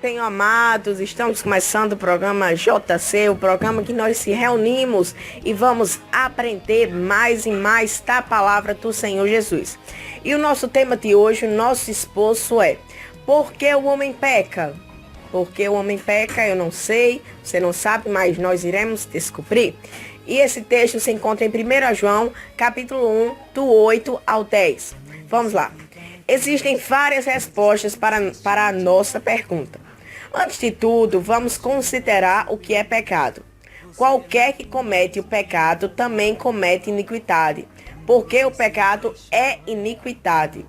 tenho amados, estamos começando o programa JC, o programa que nós se reunimos e vamos aprender mais e mais da palavra do Senhor Jesus. E o nosso tema de hoje, o nosso esposo é: por que o homem peca? Por que o homem peca, eu não sei, você não sabe, mas nós iremos descobrir. E esse texto se encontra em 1 João, capítulo 1, do 8 ao 10. Vamos lá. Existem várias respostas para a nossa pergunta. Antes de tudo, vamos considerar o que é pecado. Qualquer que comete o pecado também comete iniquidade, porque o pecado é iniquidade.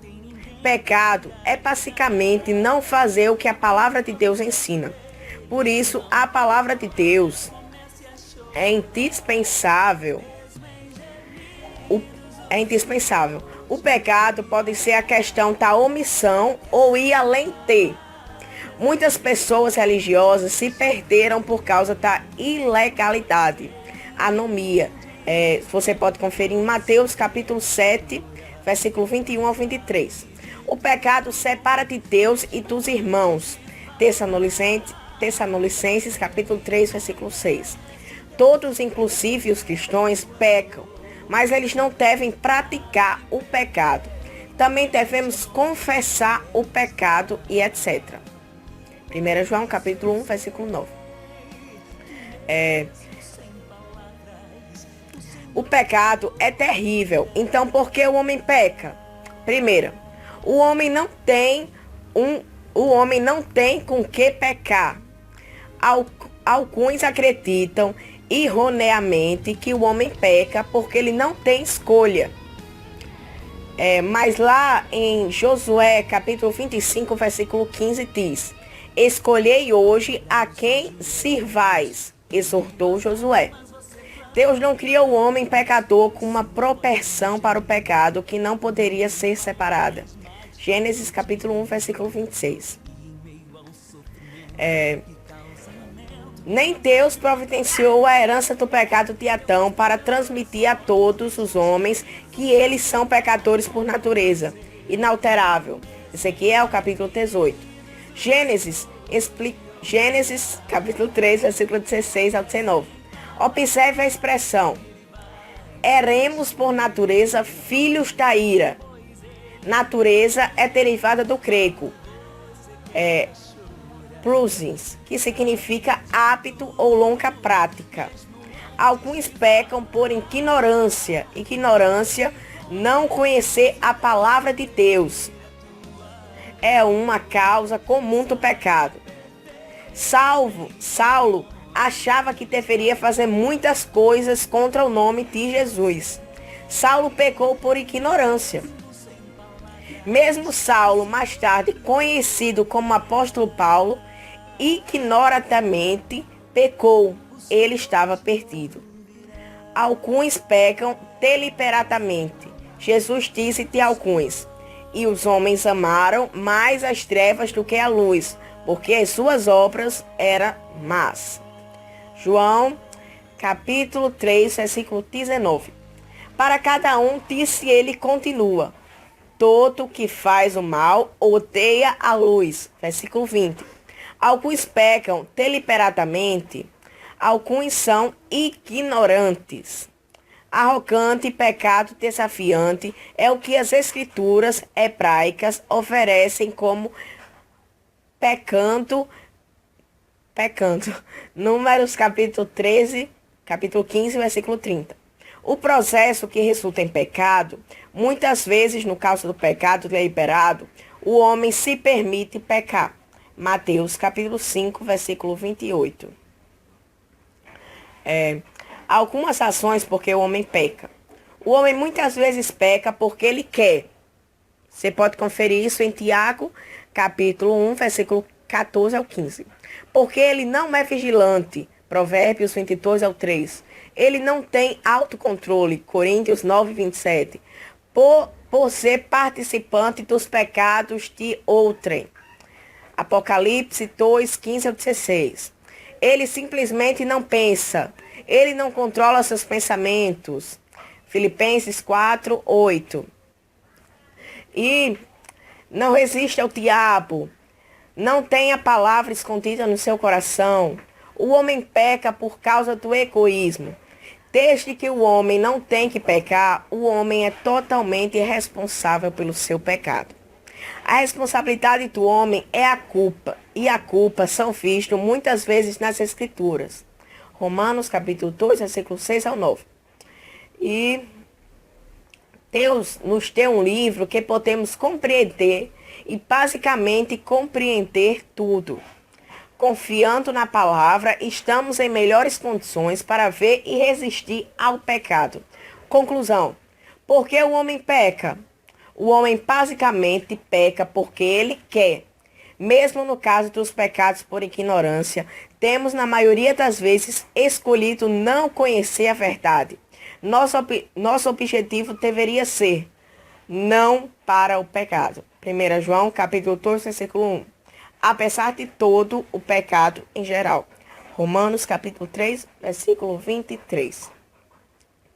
Pecado é basicamente não fazer o que a palavra de Deus ensina. Por isso, a palavra de Deus é indispensável. O pecado pode ser a questão da omissão ou ir além de. Muitas pessoas religiosas se perderam por causa da ilegalidade, anomia. Você pode conferir em Mateus capítulo 7, versículo 21 ao 23. O pecado separa de Deus e dos irmãos. Tessalonicenses capítulo 3, versículo 6. Todos, inclusive os cristãos, pecam, mas eles não devem praticar o pecado. Também devemos confessar o pecado e etc. 1 João capítulo 1, versículo 9. O pecado é terrível. Então, por que o homem peca? Primeiro, o homem não tem com que pecar. Alguns acreditam erroneamente que o homem peca porque ele não tem escolha. Mas lá em Josué capítulo 25, versículo 15 diz: escolhei hoje a quem sirvais, exortou Josué. Deus não criou o homem pecador com uma propensão para o pecado que não poderia ser separada. Gênesis capítulo 1, versículo 26. Nem Deus providenciou a herança do pecado de Adão para transmitir a todos os homens que eles são pecadores por natureza, inalterável. Ezequiel capítulo 18. Gênesis capítulo 3, versículo 16 ao 19. Observe a expressão: éramos por natureza filhos da ira. Natureza é derivada do grego plusins, que significa hábito ou longa prática. Alguns pecam por ignorância. Ignorância, não conhecer a palavra de Deus, é uma causa comum do pecado. Saulo achava que deveria fazer muitas coisas contra o nome de Jesus. Saulo pecou por ignorância. Mesmo Saulo, mais tarde conhecido como apóstolo Paulo, ignoradamente pecou. Ele estava perdido. Alguns pecam deliberadamente. Jesus disse de alguns: e os homens amaram mais as trevas do que a luz, porque as suas obras eram más. João capítulo 3, versículo 19. Para cada um, disse ele, continua: todo que faz o mal odeia a luz. Versículo 20. Alguns pecam deliberadamente, alguns são ignorantes. Arrogante e pecado desafiante é o que as escrituras hebraicas oferecem como pecando. Números capítulo 13, capítulo 15, versículo 30. O processo que resulta em pecado, muitas vezes no caso do pecado deliberado, o homem se permite pecar. Mateus capítulo 5, versículo 28. Algumas ações porque o homem peca. O homem muitas vezes peca porque ele quer. Você pode conferir isso em Tiago capítulo 1, versículo 14 ao 15. Porque ele não é vigilante. Provérbios 22 ao 3. Ele não tem autocontrole. Coríntios 9, 27. Por ser participante dos pecados de outrem. Apocalipse 2, 15 ao 16. Ele simplesmente não pensa. Ele não controla seus pensamentos. Filipenses 4, 8. E não resiste ao diabo. Não tenha palavra escondida no seu coração. O homem peca por causa do egoísmo. Desde que o homem não tem que pecar, o homem é totalmente responsável pelo seu pecado. A responsabilidade do homem é a culpa, e a culpa são vistos muitas vezes nas Escrituras. Romanos capítulo 2, versículo 6 ao 9. E Deus nos deu um livro que podemos compreender e basicamente compreender tudo. Confiando na palavra, estamos em melhores condições para ver e resistir ao pecado. Conclusão: por que o homem peca? O homem basicamente peca porque ele quer. Mesmo no caso dos pecados por ignorância, temos na maioria das vezes escolhido não conhecer a verdade. Nosso objetivo deveria ser não para o pecado. 1 João capítulo 2, versículo 1. Apesar de todo o pecado em geral. Romanos capítulo 3, versículo 23.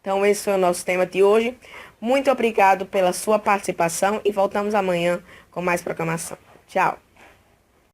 Então esse foi o nosso tema de hoje. Muito obrigado pela sua participação e voltamos amanhã com mais programação. Tchau.